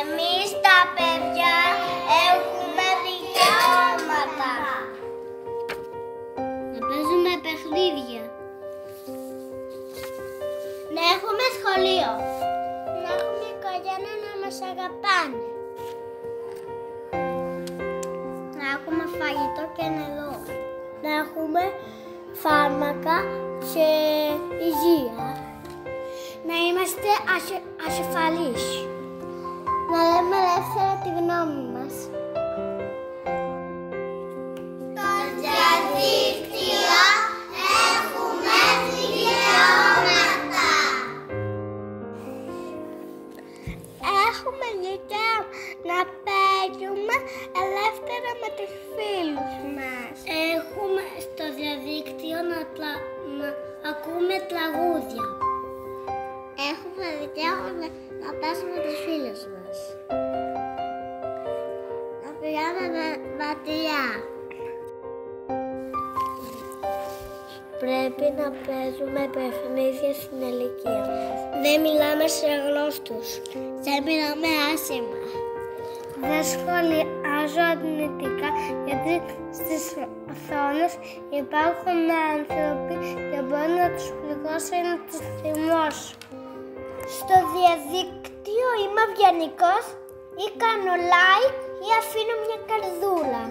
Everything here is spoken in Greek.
Εμείς τα παιδιά έχουμε δικαιώματα. Να παίζουμε παιχνίδια. Να έχουμε σχολείο. Να έχουμε οικογένεια να μας αγαπάνε. Να έχουμε φαγητό και νερό. Να έχουμε φάρμακα και υγεία. Να είμαστε ασφαλείς. Να λέμε ελεύθερα τη γνώμη μας. Στο διαδίκτυο έχουμε δικαιώματα. Έχουμε δικαίωμα να παίζουμε ελεύθερα με τους φίλους μας. Έχουμε στο διαδίκτυο να ακούμε τραγούδια. Έχουμε δικαίωμα να παίζουμε τους φίλους μας. Να πηγαίνουμε με ματιά. Πρέπει να παίζουμε παιχνίδια στην ηλικία μας. Δεν μιλάμε σε γλώσσους. Δεν μιλάμε άσχημα. Δεν σχολιάζω αρνητικά, γιατί στις οθόνες υπάρχουν άνθρωποι και μπορεί να τους πληγώσει ή να τους θυμώσει. Στο διαδίκτυο είμαι ευγενικός ή κάνω like ή αφήνω μια καρδούλα.